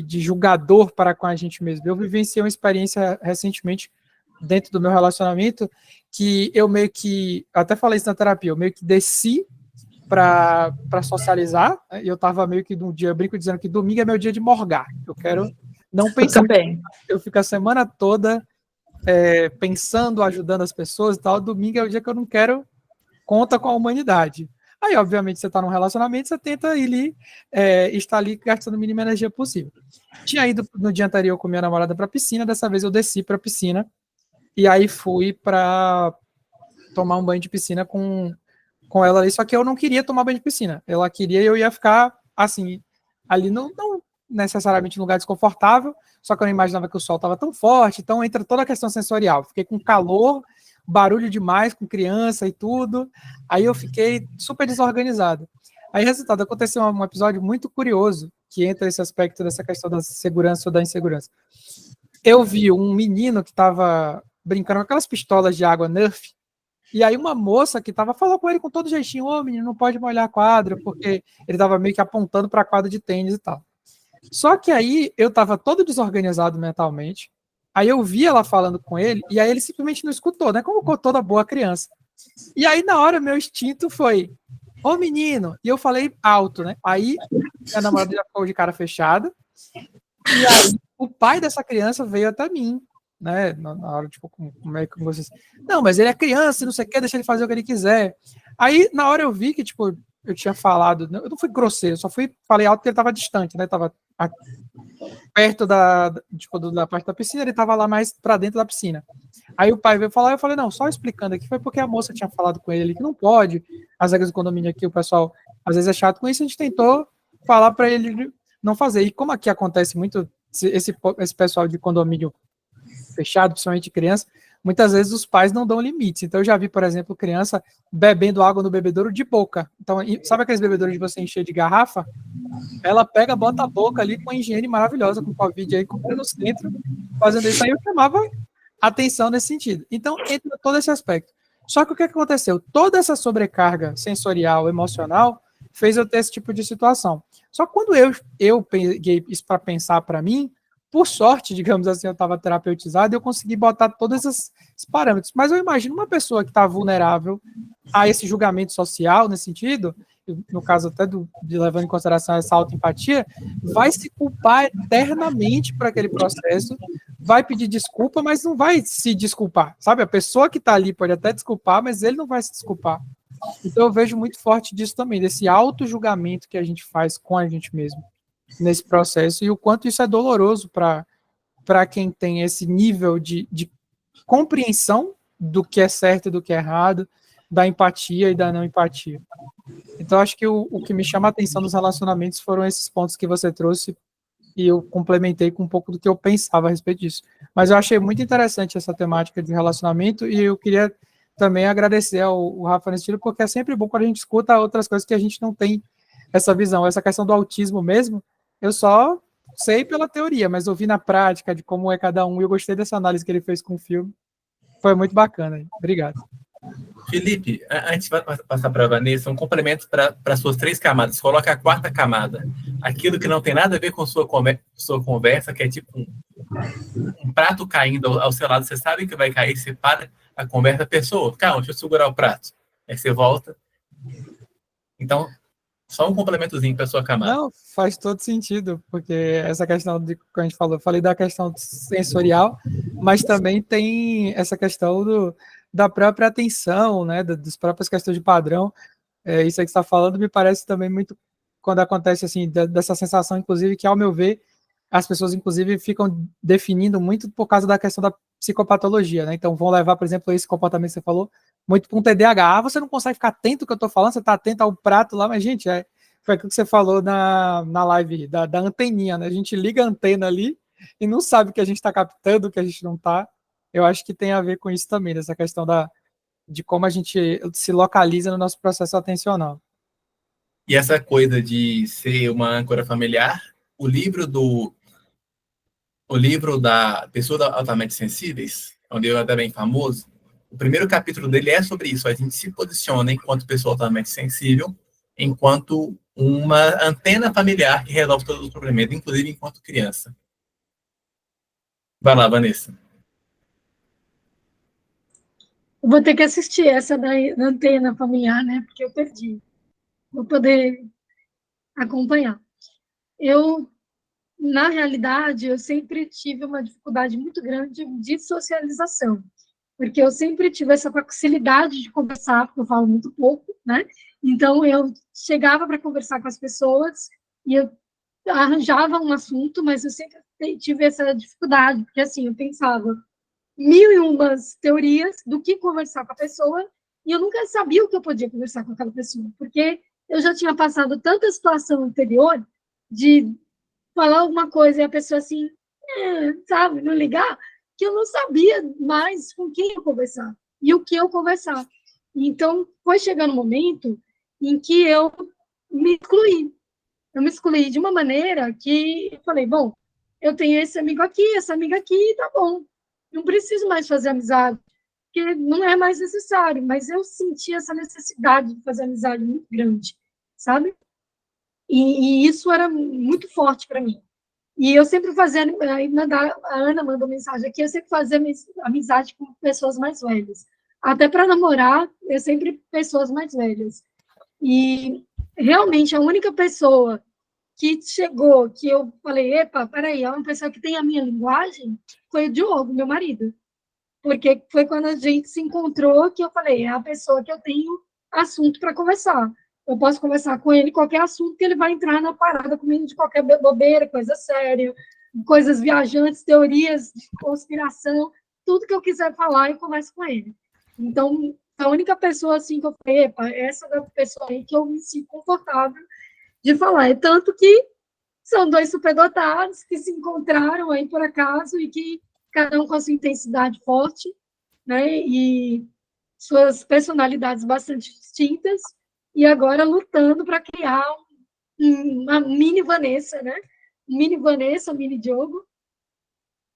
julgador para com a gente mesmo. Eu vivenciei uma experiência recentemente dentro do meu relacionamento que eu meio que, até falei isso na terapia, eu meio que desci para socializar, e eu estava meio que num dia, eu brinco dizendo que domingo é meu dia de morgar, eu quero não pensar, eu fico a semana toda pensando, ajudando as pessoas e tal, domingo é o dia que eu não quero conta com a humanidade. Aí, obviamente, você está num relacionamento, você tenta estar ali gastando a mínima energia possível. Tinha ido no dia anterior com minha namorada para a piscina, dessa vez eu desci para a piscina, e aí fui para tomar um banho de piscina com ela ali, só que eu não queria tomar banho de piscina. Ela queria e eu ia ficar, assim, ali não necessariamente em lugar desconfortável, só que eu não imaginava que o sol estava tão forte, então entra toda a questão sensorial. Fiquei com calor, barulho demais, com criança e tudo, aí eu fiquei super desorganizado. Aí, resultado, aconteceu um episódio muito curioso, que entra esse aspecto dessa questão da segurança ou da insegurança. Eu vi um menino que estava brincando com aquelas pistolas de água Nerf, e aí uma moça que estava falando com ele com todo jeitinho, ô menino, não pode molhar a quadra, porque ele estava meio que apontando para a quadra de tênis e tal. Só que aí eu estava todo desorganizado mentalmente, aí eu vi ela falando com ele, e aí ele simplesmente não escutou, né, como toda boa criança. E aí na hora meu instinto foi, ô menino, e eu falei alto, né, aí minha namorada já ficou de cara fechada, e aí o pai dessa criança veio até mim, né, na hora, tipo, como é que vocês... Não, mas ele é criança, não sei o que, deixa ele fazer o que ele quiser. Aí, na hora eu vi que, tipo, eu tinha falado, eu não fui grosseiro, só falei alto porque ele estava distante, né? Estava perto da parte da piscina, ele estava lá mais para dentro da piscina. Aí o pai veio falar, eu falei, não, só explicando aqui, foi porque a moça tinha falado com ele que não pode, as regras do condomínio aqui, o pessoal às vezes é chato com isso, a gente tentou falar para ele não fazer. E como aqui acontece muito, esse pessoal de condomínio fechado, principalmente criança, muitas vezes os pais não dão limites. Então eu já vi, por exemplo, criança bebendo água no bebedouro de boca. Então, sabe aqueles bebedouros de você encher de garrafa? Ela pega, bota a boca ali com a higiene maravilhosa, com o Covid aí, no centro, fazendo isso aí, eu chamava atenção nesse sentido. Então, entra todo esse aspecto. Só que o que aconteceu? Toda essa sobrecarga sensorial, emocional, fez eu ter esse tipo de situação. Só que quando eu peguei isso para pensar para mim, por sorte, digamos assim, eu estava terapeutizado e eu consegui botar todos esses parâmetros. Mas eu imagino uma pessoa que está vulnerável a esse julgamento social, nesse sentido, no caso até de levando em consideração essa autoempatia, vai se culpar eternamente por aquele processo, vai pedir desculpa, mas não vai se desculpar, sabe? A pessoa que está ali pode até desculpar, mas ele não vai se desculpar. Então eu vejo muito forte disso também, desse auto-julgamento que a gente faz com a gente mesmo nesse processo, e o quanto isso é doloroso para quem tem esse nível de compreensão do que é certo e do que é errado, da empatia e da não empatia. Então, acho que o que me chama a atenção nos relacionamentos foram esses pontos que você trouxe, e eu complementei com um pouco do que eu pensava a respeito disso. Mas eu achei muito interessante essa temática de relacionamento, e eu queria também agradecer ao Rafa nesse estilo, porque é sempre bom quando a gente escuta outras coisas que a gente não tem essa visão. Essa questão do autismo mesmo, eu só sei pela teoria, mas ouvi na prática de como é cada um, e eu gostei dessa análise que ele fez com o filme. Foi muito bacana. Obrigado. Felipe, antes de passar para a Vanessa, um complemento para suas 3 camadas. Coloca a 4ª camada. Aquilo que não tem nada a ver com sua conversa, que é tipo um prato caindo ao seu lado, você sabe que vai cair, você para a conversa, pessoa, calma, deixa eu segurar o prato. Aí você volta. Então, só um complementozinho para sua camada. Não, faz todo sentido, porque essa questão de que a gente falou, eu falei da questão sensorial, mas também tem essa questão da própria atenção, né, das próprias questões de padrão. Isso aí que você está falando me parece também muito quando acontece assim, dessa sensação, inclusive, que ao meu ver, as pessoas, inclusive, ficam definindo muito por causa da questão da psicopatologia, né? Então, vão levar, por exemplo, esse comportamento que você falou, muito para um TDAH. Você não consegue ficar atento ao que eu estou falando, você está atento ao prato lá, mas, gente, foi aquilo que você falou na live da anteninha, né? A gente liga a antena ali e não sabe o que a gente está captando, o que a gente não está. Eu acho que tem a ver com isso também, dessa questão de como a gente se localiza no nosso processo atencional. E essa coisa de ser uma âncora familiar, o livro da Pessoas Altamente Sensíveis, onde eu até bem famoso, o primeiro capítulo dele é sobre isso. A gente se posiciona enquanto pessoa altamente sensível, enquanto uma antena familiar que resolve todos os problemas, inclusive enquanto criança. Vai lá, Vanessa. Eu vou ter que assistir essa da antena familiar, né? Porque eu perdi. Vou poder acompanhar. Na realidade, eu sempre tive uma dificuldade muito grande de socialização, porque eu sempre tive essa facilidade de conversar, porque eu falo muito pouco, né? Então, eu chegava para conversar com as pessoas e eu arranjava um assunto, mas eu sempre tive essa dificuldade, porque, assim, eu pensava 1001 teorias do que conversar com a pessoa e eu nunca sabia o que eu podia conversar com aquela pessoa, porque eu já tinha passado tanta situação anterior de falar alguma coisa e a pessoa assim, sabe, não ligar, que eu não sabia mais com quem eu conversar e o que eu conversar. Então, foi chegando um momento em que eu me excluí. Eu me excluí de uma maneira que eu falei, bom, eu tenho esse amigo aqui, essa amiga aqui, tá bom. Não preciso mais fazer amizade, porque não é mais necessário. Mas eu senti essa necessidade de fazer amizade muito grande, sabe? E isso era muito forte para mim. E eu sempre fazia, a Ana mandou mensagem aqui, eu sempre fazia amizade com pessoas mais velhas. Até para namorar, eu sempre pessoas mais velhas. E realmente a única pessoa que chegou, que eu falei, epa, peraí, é uma pessoa que tem a minha linguagem, foi o Diogo, meu marido. Porque foi quando a gente se encontrou que eu falei, é a pessoa que eu tenho assunto para conversar. eu posso conversar com ele qualquer assunto que ele vai entrar na parada comigo de qualquer bobeira, coisa séria, coisas viajantes, teorias de conspiração, tudo que eu quiser falar, eu converso com ele. Então, a única pessoa assim que eu falei, epa, essa é a pessoa aí que eu me sinto confortável de falar. É tanto que são dois superdotados que se encontraram aí por acaso e que cada um com a sua intensidade forte, né? E suas personalidades bastante distintas, e agora lutando para criar uma mini Vanessa, né? Mini Vanessa, mini Diogo,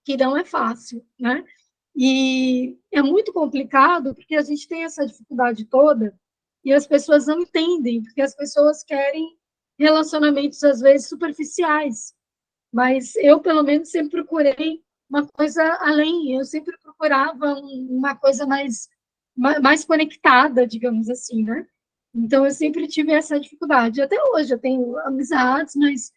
que não é fácil, né? E é muito complicado porque a gente tem essa dificuldade toda e as pessoas não entendem, porque as pessoas querem relacionamentos, às vezes, superficiais. Mas eu, pelo menos, sempre procurei uma coisa além, eu sempre procurava uma coisa mais conectada, digamos assim, né? Então, eu sempre tive essa dificuldade. Até hoje eu tenho amizades, mas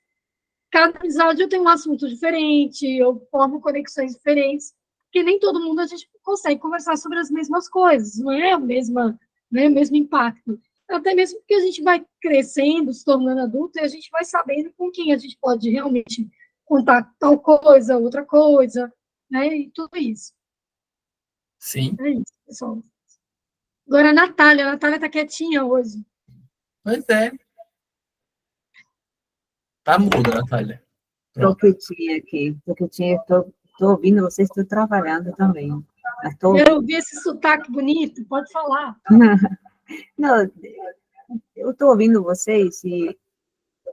cada amizade eu tenho um assunto diferente, eu formo conexões diferentes, porque nem todo mundo a gente consegue conversar sobre as mesmas coisas, não é o mesmo impacto. Até mesmo porque a gente vai crescendo, se tornando adulto, e a gente vai sabendo com quem a gente pode realmente contar tal coisa, outra coisa, né? E tudo isso. Sim. É isso, pessoal. Agora, a Natália tá quietinha hoje. Pois é. Tá muda, Natália. Tô Pronto. quietinha aqui, tô ouvindo vocês, estou trabalhando também. Mas tô Quero ouvindo. ouvir esse sotaque bonito, pode falar. Não, eu estou ouvindo vocês e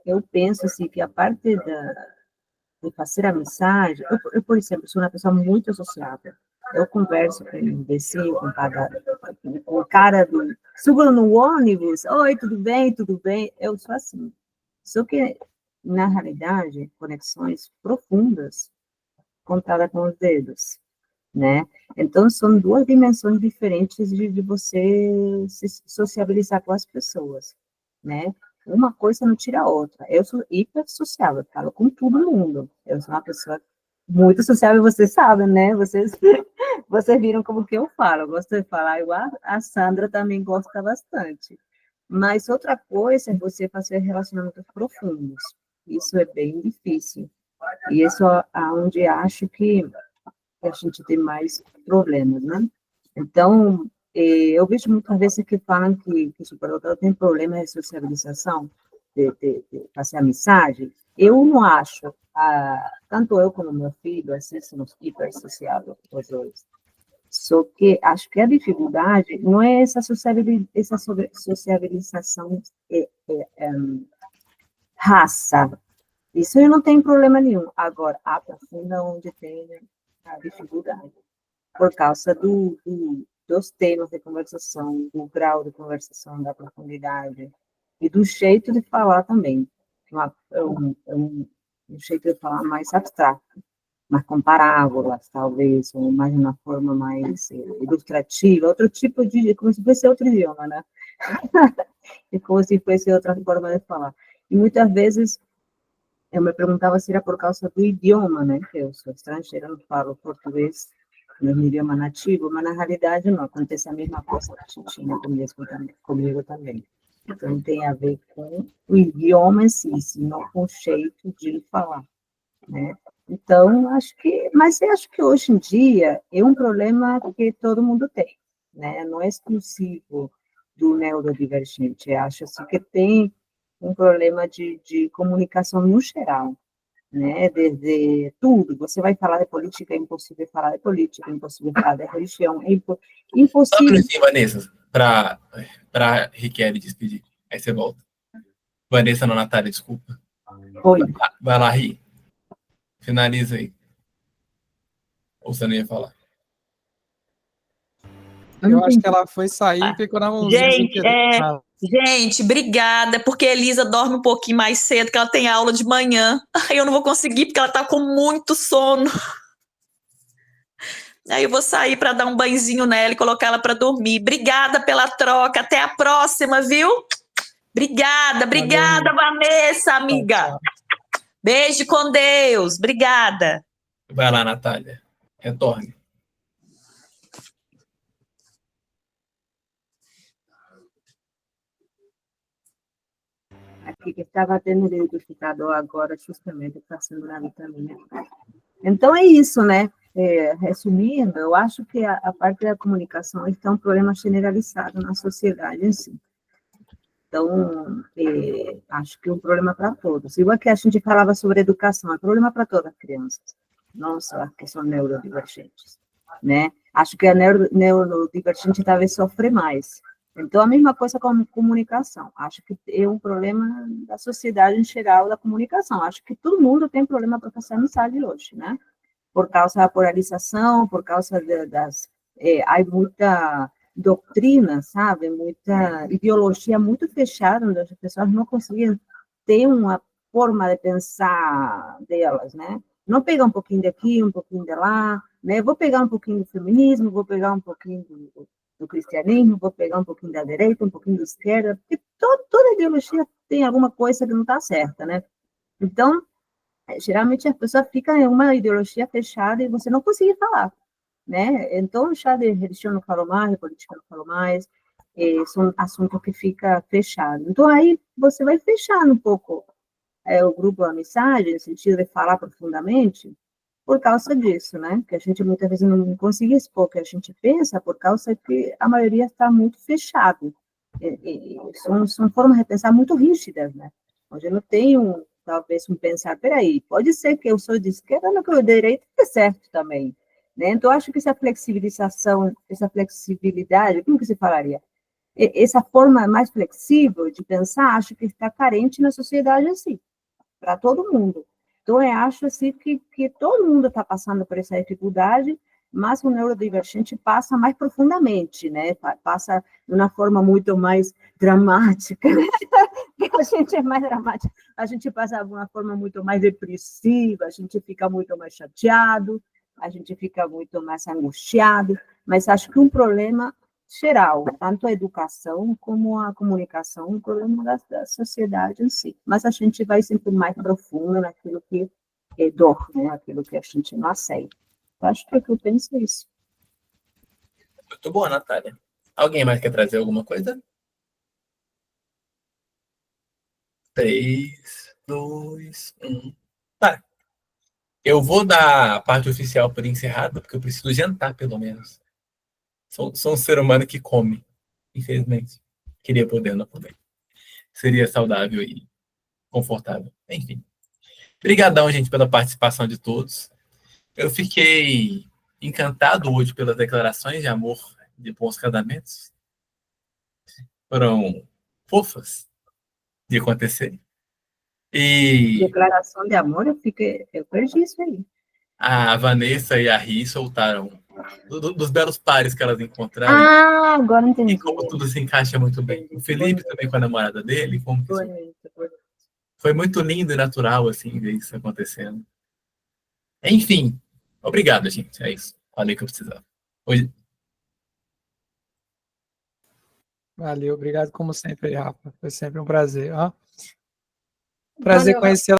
eu penso assim, que a parte de fazer amizade, por exemplo, sou uma pessoa muito sociável. Eu converso com o imbecil, com o cara do... Subo no ônibus, oi, tudo bem, tudo bem? Eu sou assim. Só que, na realidade, conexões profundas, contada com os dedos, né? Então, são duas dimensões diferentes de você se sociabilizar com as pessoas, né? Uma coisa não tira a outra. Eu sou hiper sociável, eu falo com todo mundo. Eu sou uma pessoa muito sociável, vocês sabem, né? Vocês viram como que eu falo. Eu gosto de falar igual a Sandra também gosta bastante. Mas outra coisa é você fazer relacionamentos profundos. Isso é bem difícil. E isso é onde acho que a gente tem mais problemas, né? Então, eu vejo muitas vezes que falam que o superdotado tem problema de sociabilização, de fazer amizade. Eu não acho, tanto eu como meu filho, assim, somos hiper sociáveis, os dois. Só que acho que a dificuldade não é essa sociabilização raça. Isso eu não tenho problema nenhum. Agora, aprofunda onde tem a dificuldade. Por causa dos temas de conversação, do grau de conversação, da profundidade, e do jeito de falar também. Um jeito de falar mais abstrato, mais com parábolas, talvez, ou mais de uma forma mais ilustrativa, outro tipo de, como se fosse outro idioma, né? É como se fosse outra forma de falar. E muitas vezes eu me perguntava se era por causa do idioma, né? Que eu sou estrangeira, não falo português, meu idioma nativo, mas na realidade não, acontece a mesma coisa que a Argentina comigo também. Então tem a ver com o idioma em si, não com o jeito de falar, né? Então, mas eu acho que hoje em dia é um problema que todo mundo tem, né? Não é exclusivo do neurodivergente, eu acho assim, que tem um problema de comunicação no geral, né? Desde tudo, você vai falar de política, é impossível falar de política, é impossível falar de religião, é Só um impossível. minutinho, Vanessa, para Riquelme despedir. Aí você volta. Vanessa, não, Natália, desculpa. Oi. Vai lá, Ri. Finaliza aí. Ou você não ia falar? Eu acho que ela foi sair e ficou na mãozinha sem querer. Gente, obrigada, porque a Elisa dorme um pouquinho mais cedo, que ela tem aula de manhã. Aí eu não vou conseguir, porque ela tá com muito sono. Aí eu vou sair para dar um banhozinho nela e colocar ela para dormir. Obrigada pela troca, até a próxima, viu? Obrigada, Vanessa, amiga. Tchau, tchau. Beijo com Deus, obrigada. Vai lá, Natália. Retorne. aqui que estava tendo identificador agora, justamente, passando na vitamina. Então, é isso, né? Resumindo, eu acho que a parte da comunicação está um problema generalizado na sociedade em si. Então, acho que é um problema para todos. Igual que a gente falava sobre educação, é problema para todas as crianças, não só as que são neurodivergentes, né? Acho que a neurodivergente talvez sofre mais. Então, a mesma coisa com a comunicação. Acho que é um problema da sociedade em geral, da comunicação. Acho que todo mundo tem problema para passar mensagem hoje, né? Por causa da polarização, por causa há muita doutrina, sabe? Muita ideologia muito fechada, onde as pessoas não conseguem ter uma forma de pensar delas, né? Não pegar um pouquinho daqui, um pouquinho de lá, né? Vou pegar um pouquinho do feminismo, vou pegar um pouquinho do cristianismo, vou pegar um pouquinho da direita, um pouquinho da esquerda, porque toda ideologia tem alguma coisa que não está certa, né? Então, geralmente as pessoas ficam em uma ideologia fechada e você não consegue falar, né? Então, já de religião não falo mais, de política não falo mais, são assuntos que ficam fechados. Então, aí você vai fechando um pouco o grupo, a mensagem, no sentido de falar profundamente, por causa disso, né? Que a gente muitas vezes não consegue expor o que a gente pensa, por causa que a maioria está muito fechado. São formas de pensar muito rígidas, né? Onde não tem talvez um pensar, peraí, pode ser que eu sou de esquerda, mas que eu de direita é certo também, né? Então, acho que essa flexibilização, essa flexibilidade, como que se falaria? Essa forma mais flexível de pensar, acho que está carente na sociedade assim, para todo mundo. Então, eu acho assim que todo mundo está passando por essa dificuldade, mas o neurodivergente passa mais profundamente, né? Passa de uma forma muito mais dramática, né? A gente é mais dramática, a gente passa de uma forma muito mais depressiva, a gente fica muito mais chateado, a gente fica muito mais angustiado, mas acho que um problema geral, tanto a educação como a comunicação, um problema da sociedade em si. Mas a gente vai sempre mais profundo naquilo que é dor, né? Aquilo que a gente não aceita. Eu acho que eu penso isso. Muito boa, Natália. Alguém mais quer trazer alguma coisa? 3, 2, 1. Tá. Eu vou dar a parte oficial por encerrada, porque eu preciso jantar, pelo menos. Sou um ser humano que come, infelizmente. Queria poder, não poder. Seria saudável e confortável. Enfim. Obrigadão, gente, pela participação de todos. Eu fiquei encantado hoje pelas declarações de amor de bons casamentos. Foram fofas de acontecer. E Declaração de amor, eu perdi isso aí. a Vanessa e a Ri soltaram dos belos pares que elas encontraram. Ah, agora entendi. E como tudo se encaixa muito bem. O Felipe também com a namorada dele. Foi muito lindo e natural, assim, ver isso acontecendo. Enfim, obrigado, gente. É isso. Falei que eu precisava. Hoje... Valeu, obrigado como sempre, Rafa. Foi sempre um prazer. Ó. Prazer conhecer